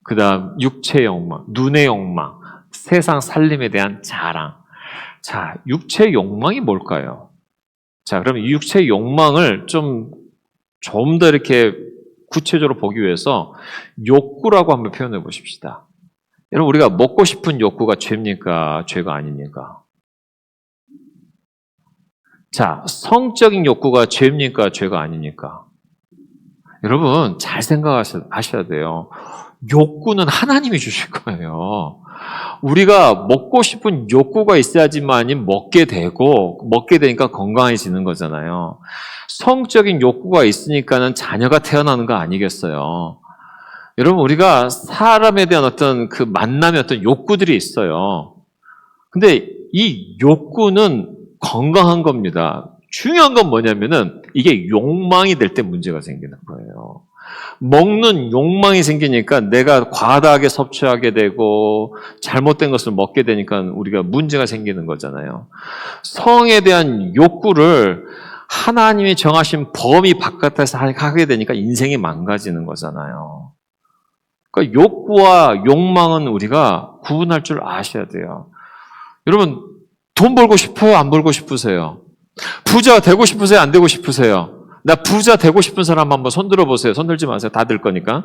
그 다음 육체의 욕망, 눈의 욕망, 세상 살림에 대한 자랑. 자, 육체의 욕망이 뭘까요? 자, 그럼 이 육체의 욕망을 좀 더 이렇게 구체적으로 보기 위해서 욕구라고 한번 표현해 보십시다. 여러분, 우리가 먹고 싶은 욕구가 죄입니까? 죄가 아닙니까? 자, 성적인 욕구가 죄입니까? 죄가 아닙니까? 여러분, 잘 생각하셔야 돼요. 욕구는 하나님이 주실 거예요. 우리가 먹고 싶은 욕구가 있어야지만이 먹게 되니까 건강해지는 거잖아요. 성적인 욕구가 있으니까는 자녀가 태어나는 거 아니겠어요? 여러분, 우리가 사람에 대한 어떤 그 만남의 어떤 욕구들이 있어요. 근데 이 욕구는 건강한 겁니다. 중요한 건 뭐냐면은 이게 욕망이 될 때 문제가 생기는 거예요. 먹는 욕망이 생기니까 내가 과다하게 섭취하게 되고 잘못된 것을 먹게 되니까 우리가 문제가 생기는 거잖아요. 성에 대한 욕구를 하나님이 정하신 범위 바깥에서 하게 되니까 인생이 망가지는 거잖아요. 그러니까 욕구와 욕망은 우리가 구분할 줄 아셔야 돼요. 여러분, 돈 벌고 싶어요? 안 벌고 싶으세요? 부자 되고 싶으세요? 안 되고 싶으세요? 나 부자 되고 싶은 사람 한번 손 들어보세요. 손 들지 마세요. 다 들 거니까.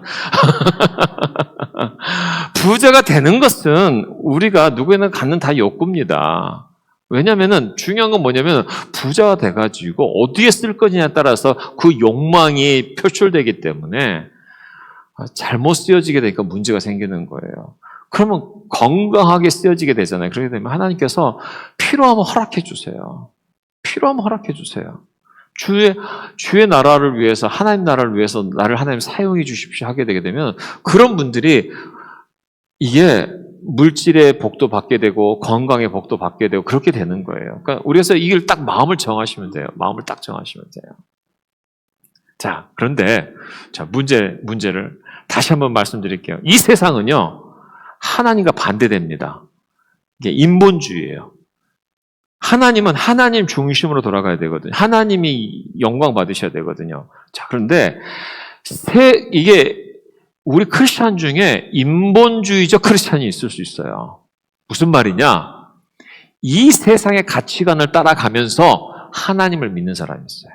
부자가 되는 것은 우리가 누구에나 갖는 다 욕구입니다. 왜냐면은 중요한 건 뭐냐면 부자가 돼가지고 어디에 쓸 거냐에 따라서 그 욕망이 표출되기 때문에 잘못 쓰여지게 되니까 문제가 생기는 거예요. 그러면 건강하게 쓰여지게 되잖아요. 그렇게 되면 하나님께서 필요하면 허락해 주세요. 필요하면 허락해 주세요. 주의 나라를 위해서, 하나님 나라를 위해서 나를 하나님 사용해 주십시오 하게 되게 되면 그런 분들이 이게 물질의 복도 받게 되고 건강의 복도 받게 되고 그렇게 되는 거예요. 그러니까 우리가 이걸 딱 마음을 정하시면 돼요. 마음을 딱 정하시면 돼요. 자, 그런데 자, 문제를 다시 한번 말씀드릴게요. 이 세상은요, 하나님과 반대됩니다. 이게 인본주의예요. 하나님은 하나님 중심으로 돌아가야 되거든요. 하나님이 영광 받으셔야 되거든요. 자, 그런데 이게 우리 크리스찬 중에 인본주의적 크리스찬이 있을 수 있어요. 무슨 말이냐? 이 세상의 가치관을 따라가면서 하나님을 믿는 사람이 있어요.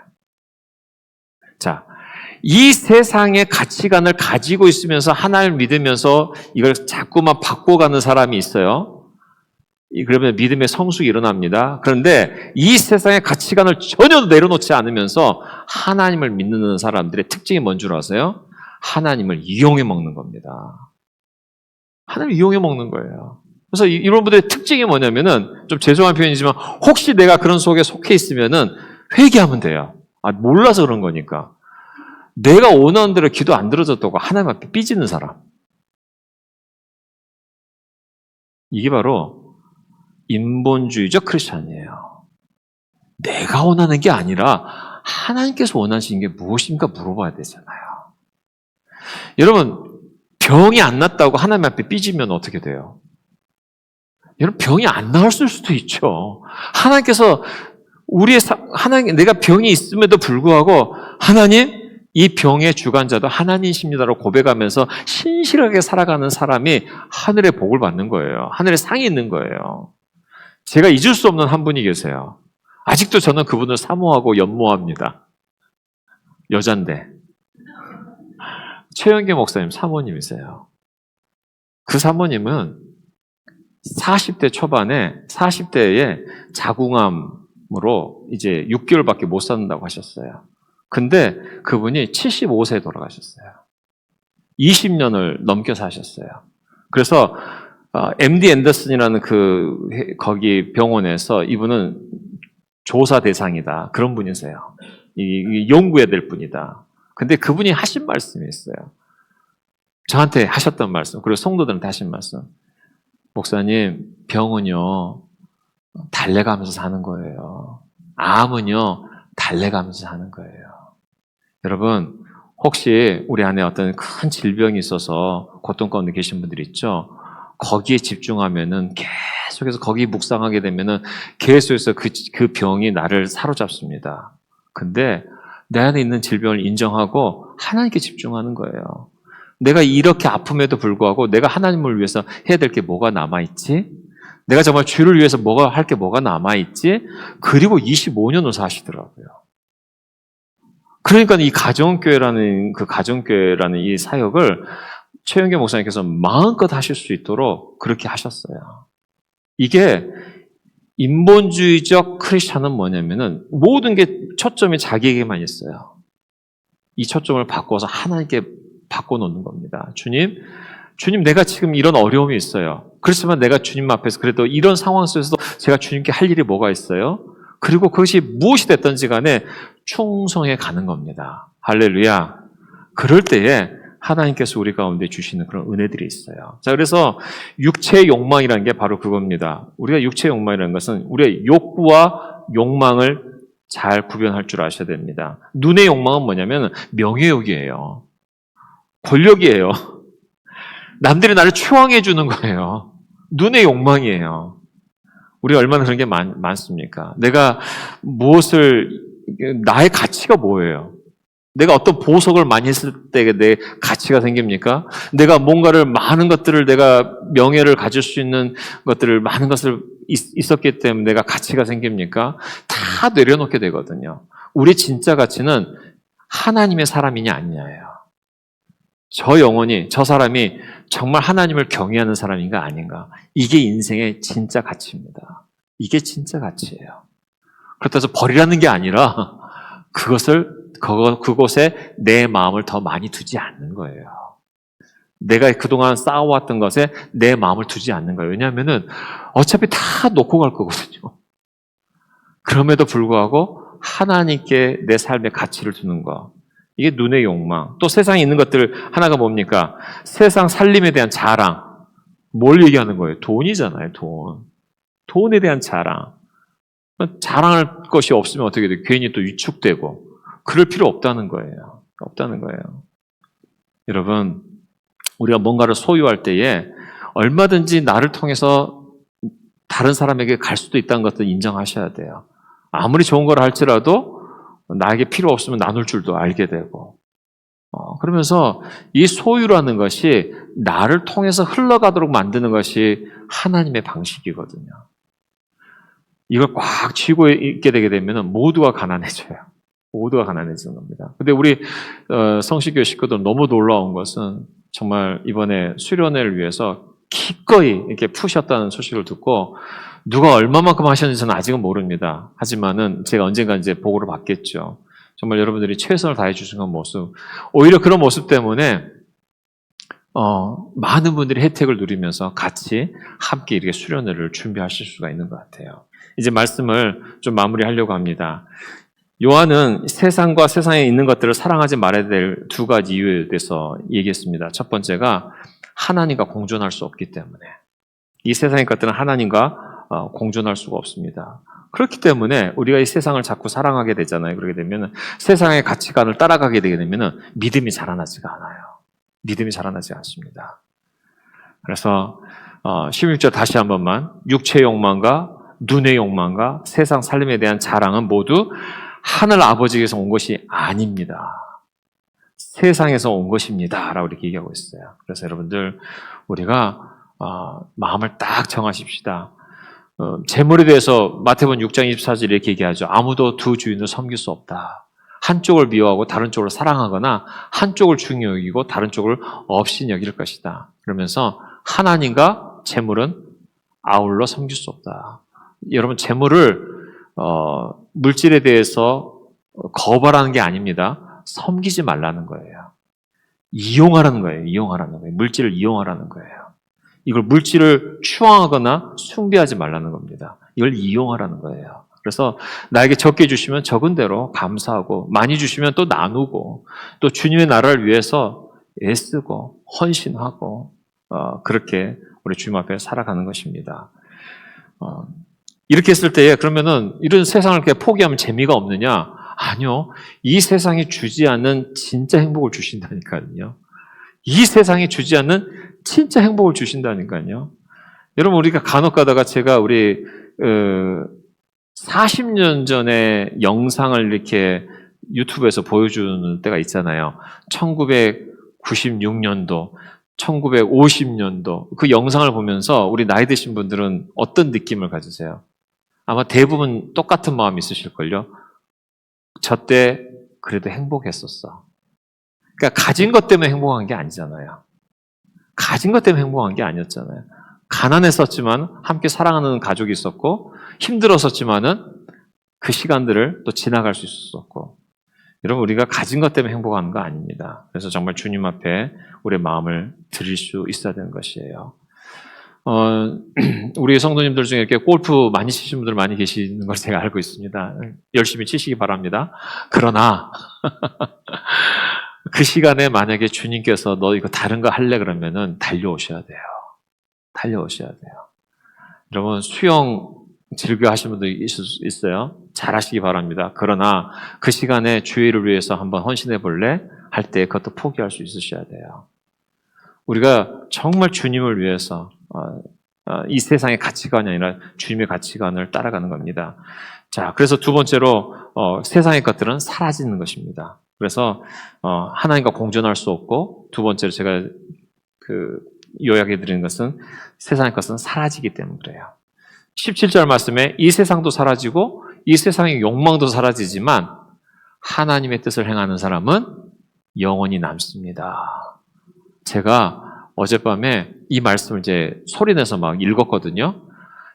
자, 이 세상의 가치관을 가지고 있으면서 하나님을 믿으면서 이걸 자꾸만 바꿔가는 사람이 있어요. 그러면 믿음의 성숙이 일어납니다. 그런데 이 세상의 가치관을 전혀 내려놓지 않으면서 하나님을 믿는 사람들의 특징이 뭔 줄 아세요? 하나님을 이용해 먹는 겁니다. 하나님을 이용해 먹는 거예요. 그래서 이런 분들의 특징이 뭐냐면은 좀 죄송한 표현이지만 혹시 내가 그런 속에 속해 있으면은 회개하면 돼요. 몰라서 그런 거니까. 내가 원하는 대로 기도 안 들어졌다고 하나님 앞에 삐지는 사람. 이게 바로 인본주의적 크리스찬이에요. 내가 원하는 게 아니라 하나님께서 원하시는 게 무엇인가 물어봐야 되잖아요. 여러분, 병이 안 났다고 하나님 앞에 삐지면 어떻게 돼요? 여러분, 병이 안 나았을 수도 있죠. 하나님께서 내가 병이 있음에도 불구하고 하나님, 이 병의 주관자도 하나님이십니다라고 고백하면서 신실하게 살아가는 사람이 하늘의 복을 받는 거예요. 하늘의 상이 있는 거예요. 제가 잊을 수 없는 한 분이 계세요. 아직도 저는 그분을 사모하고 연모합니다. 여잔데. 최영계 목사님 사모님이세요. 그 사모님은 40대 초반에 40대에 자궁암으로 이제 6개월밖에 못 산다고 하셨어요. 근데 그분이 75세에 돌아가셨어요. 20년을 넘겨 사셨어요. 그래서 MD 앤더슨이라는 거기 병원에서 이분은 조사 대상이다. 그런 분이세요. 연구해야 될 분이다. 근데 그분이 하신 말씀이 있어요. 저한테 하셨던 말씀, 그리고 성도들한테 하신 말씀. 목사님, 병은요, 달래가면서 사는 거예요. 암은요, 달래가면서 사는 거예요. 여러분, 혹시 우리 안에 어떤 큰 질병이 있어서 고통 가운데 계신 분들 있죠? 거기에 집중하면은 계속해서 거기에 묵상하게 되면은 계속해서 그 병이 나를 사로잡습니다. 근데 내 안에 있는 질병을 인정하고 하나님께 집중하는 거예요. 내가 이렇게 아픔에도 불구하고 내가 하나님을 위해서 해야 될 게 뭐가 남아있지? 내가 정말 주를 위해서 할 게 뭐가 남아있지? 그리고 25년을 사시더라고요. 그러니까 이 가정교회라는 이 사역을 최영계 목사님께서 마음껏 하실 수 있도록 그렇게 하셨어요. 이게 인본주의적 크리스찬은 뭐냐면은 모든 게 초점이 자기에게만 있어요. 이 초점을 바꿔서 하나님께 바꿔놓는 겁니다. 주님, 내가 지금 이런 어려움이 있어요. 그렇지만 내가 주님 앞에서 그래도 이런 상황 속에서도 제가 주님께 할 일이 뭐가 있어요? 그리고 그것이 무엇이 됐든지 간에 충성해 가는 겁니다. 할렐루야. 그럴 때에 하나님께서 우리 가운데 주시는 그런 은혜들이 있어요. 자, 그래서 육체의 욕망이라는 게 바로 그겁니다. 우리가 육체의 욕망이라는 것은 우리의 욕구와 욕망을 잘 구별할 줄 아셔야 됩니다. 눈의 욕망은 뭐냐면 명예욕이에요. 권력이에요. 남들이 나를 추앙해 주는 거예요. 눈의 욕망이에요. 우리 얼마나 그런 게 많습니까? 내가 나의 가치가 뭐예요? 내가 어떤 보석을 많이 했을 때 내 가치가 생깁니까? 내가 뭔가를 많은 것들을 내가 명예를 가질 수 있는 것들을 많은 것을 있었기 때문에 내가 가치가 생깁니까? 다 내려놓게 되거든요. 우리 진짜 가치는 하나님의 사람이냐 아니냐예요. 저 사람이 정말 하나님을 경외하는 사람인가 아닌가. 이게 인생의 진짜 가치입니다. 이게 진짜 가치예요. 그렇다고 해서 버리라는 게 아니라 그곳에 내 마음을 더 많이 두지 않는 거예요. 내가 그동안 쌓아왔던 것에 내 마음을 두지 않는 거예요. 왜냐하면은 어차피 다 놓고 갈 거거든요. 그럼에도 불구하고 하나님께 내 삶의 가치를 두는 거. 이게 눈의 욕망. 또 세상에 있는 것들 하나가 뭡니까? 세상 살림에 대한 자랑. 뭘 얘기하는 거예요? 돈이잖아요, 돈. 돈에 대한 자랑. 자랑할 것이 없으면 어떻게 돼요? 괜히 또 위축되고. 그럴 필요 없다는 거예요. 없다는 거예요. 여러분, 우리가 뭔가를 소유할 때에 얼마든지 나를 통해서 다른 사람에게 갈 수도 있다는 것도 인정하셔야 돼요. 아무리 좋은 걸 할지라도 나에게 필요 없으면 나눌 줄도 알게 되고. 그러면서 이 소유라는 것이 나를 통해서 흘러가도록 만드는 것이 하나님의 방식이거든요. 이걸 꽉 쥐고 있게 되게 되면 모두가 가난해져요. 모두가 가난해지는 겁니다. 근데 우리 성시교회 식구들은 너무 놀라운 것은 정말 이번에 수련회를 위해서 기꺼이 이렇게 푸셨다는 소식을 듣고 누가 얼마만큼 하셨는지 저는 아직은 모릅니다. 하지만은 제가 언젠가 이제 보고를 받겠죠. 정말 여러분들이 최선을 다해 주시는 모습, 오히려 그런 모습 때문에 많은 분들이 혜택을 누리면서 같이 함께 이렇게 수련회를 준비하실 수가 있는 것 같아요. 이제 말씀을 좀 마무리하려고 합니다. 요한은 세상과 세상에 있는 것들을 사랑하지 말아야 될 두 가지 이유에 대해서 얘기했습니다. 첫 번째가 하나님과 공존할 수 없기 때문에. 이 세상의 것들은 하나님과 공존할 수가 없습니다. 그렇기 때문에 우리가 이 세상을 자꾸 사랑하게 되잖아요. 그렇게 되면 세상의 가치관을 따라가게 되게 되면 믿음이 자라나지가 않아요. 믿음이 자라나지 않습니다. 그래서 16절 다시 한 번만, 육체의 욕망과 눈의 욕망과 세상 살림에 대한 자랑은 모두 하늘 아버지에게서 온 것이 아닙니다. 세상에서 온 것입니다. 라고 이렇게 얘기하고 있어요. 그래서 여러분들, 우리가 마음을 딱 정하십시다. 재물에 대해서 마태복음 6장 24절 이렇게 얘기하죠. 아무도 두 주인을 섬길 수 없다. 한쪽을 미워하고 다른 쪽을 사랑하거나 한쪽을 중요히 여기고 다른 쪽을 없이 여길 것이다. 그러면서 하나님과 재물은 아울러 섬길 수 없다. 여러분, 재물을 물질에 대해서 거부하라는 게 아닙니다. 섬기지 말라는 거예요. 이용하라는 거예요. 이용하라는 거예요. 물질을 이용하라는 거예요. 이걸 물질을 추앙하거나 숭배하지 말라는 겁니다. 이걸 이용하라는 거예요. 그래서 나에게 적게 주시면 적은 대로 감사하고 많이 주시면 또 나누고 또 주님의 나라를 위해서 애쓰고 헌신하고 그렇게 우리 주님 앞에 살아가는 것입니다. 이렇게 했을 때에 그러면은 이런 세상을 이렇게 포기하면 재미가 없느냐? 아니요. 이 세상이 주지 않는 진짜 행복을 주신다니까요. 이 세상이 주지 않는 진짜 행복을 주신다니까요. 여러분, 우리가 간혹 가다가 제가 우리 40년 전에 영상을 이렇게 유튜브에서 보여주는 때가 있잖아요. 96년도, 1950년도 그 영상을 보면서 우리 나이 드신 분들은 어떤 느낌을 가지세요? 아마 대부분 똑같은 마음이 있으실걸요. 저 때 그래도 행복했었어. 그러니까 가진 것 때문에 행복한 게 아니잖아요. 가진 것 때문에 행복한 게 아니었잖아요. 가난했었지만 함께 사랑하는 가족이 있었고 힘들었었지만은 그 시간들을 또 지나갈 수 있었고 여러분 우리가 가진 것 때문에 행복한 거 아닙니다. 그래서 정말 주님 앞에 우리의 마음을 드릴 수 있어야 되는 것이에요. 우리 성도님들 중에 이렇게 골프 많이 치시는 분들 많이 계시는 걸 제가 알고 있습니다. 열심히 치시기 바랍니다. 그러나 그 시간에 만약에 주님께서 너 이거 다른 거 할래 그러면은 달려오셔야 돼요. 달려오셔야 돼요. 여러분 수영 즐겨 하시는 분도 있을 수 있어요. 잘 하시기 바랍니다. 그러나 그 시간에 주의를 위해서 한번 헌신해 볼래? 할 때 그것도 포기할 수 있으셔야 돼요. 우리가 정말 주님을 위해서 이 세상의 가치관이 아니라 주님의 가치관을 따라가는 겁니다. 자, 그래서 두 번째로 세상의 것들은 사라지는 것입니다. 그래서 하나님과 공존할 수 없고 두 번째로 제가 요약해 드리는 것은 세상의 것은 사라지기 때문에 그래요. 17절 말씀에 이 세상도 사라지고 이 세상의 욕망도 사라지지만 하나님의 뜻을 행하는 사람은 영원히 남습니다. 제가 어젯밤에 이 말씀을 이제 소리내서 막 읽었거든요.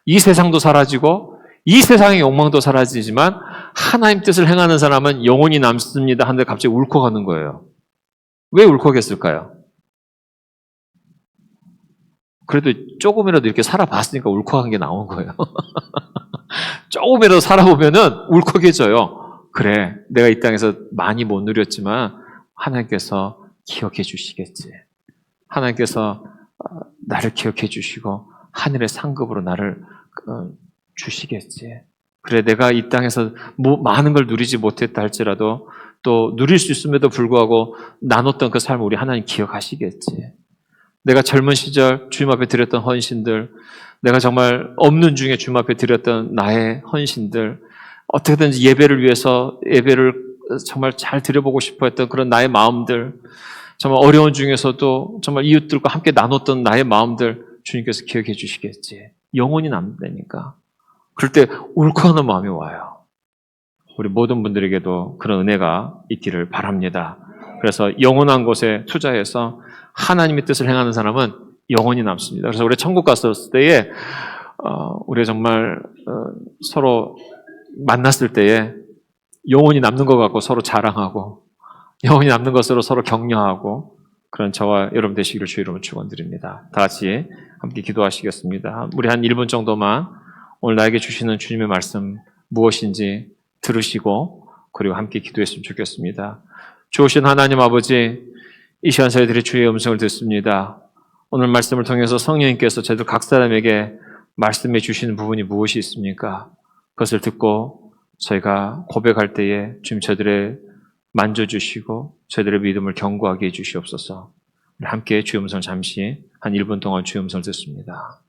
이 세상도 사라지고 이 세상의 욕망도 사라지지만 하나님 뜻을 행하는 사람은 영원히 남습니다. 하는데 갑자기 울컥하는 거예요. 왜 울컥했을까요? 그래도 조금이라도 이렇게 살아봤으니까 울컥한 게 나온 거예요. 조금이라도 살아보면은 울컥해져요. 그래, 내가 이 땅에서 많이 못 누렸지만 하나님께서 기억해 주시겠지. 하나님께서 나를 기억해 주시고 하늘의 상급으로 나를 주시겠지. 그래, 내가 이 땅에서 많은 걸 누리지 못했다 할지라도 또 누릴 수 있음에도 불구하고 나눴던 그 삶을 우리 하나님 기억하시겠지. 내가 젊은 시절 주님 앞에 드렸던 헌신들, 내가 정말 없는 중에 주님 앞에 드렸던 나의 헌신들, 어떻게든지 예배를 위해서 예배를 정말 잘 드려보고 싶어 했던 그런 나의 마음들, 정말 어려운 중에서도 정말 이웃들과 함께 나눴던 나의 마음들 주님께서 기억해 주시겠지. 영원히 남다니까. 그럴 때 울컥하는 마음이 와요. 우리 모든 분들에게도 그런 은혜가 있기를 바랍니다. 그래서 영원한 곳에 투자해서 하나님의 뜻을 행하는 사람은 영원히 남습니다. 그래서 우리 천국 갔었을 때에 우리 정말 서로 만났을 때에 영원히 남는 것 같고 서로 자랑하고 영원히 남는 것으로 서로 격려하고 그런 저와 여러분 되시기를 주의 이름으로 축원드립니다. 다 같이 함께 기도하시겠습니다. 우리 한 1분 정도만 오늘 나에게 주시는 주님의 말씀 무엇인지 들으시고 그리고 함께 기도했으면 좋겠습니다. 주오신 하나님 아버지, 이 시간 저희들이 주의 음성을 듣습니다. 오늘 말씀을 통해서 성령님께서 저희들 각 사람에게 말씀해 주시는 부분이 무엇이 있습니까? 그것을 듣고 저희가 고백할 때에 주님 저희들의 만져주시고 저희들의 믿음을 견고하게 해주시옵소서. 함께 주의 음성을 잠시 한 1분 동안 주의 음성을 듣습니다.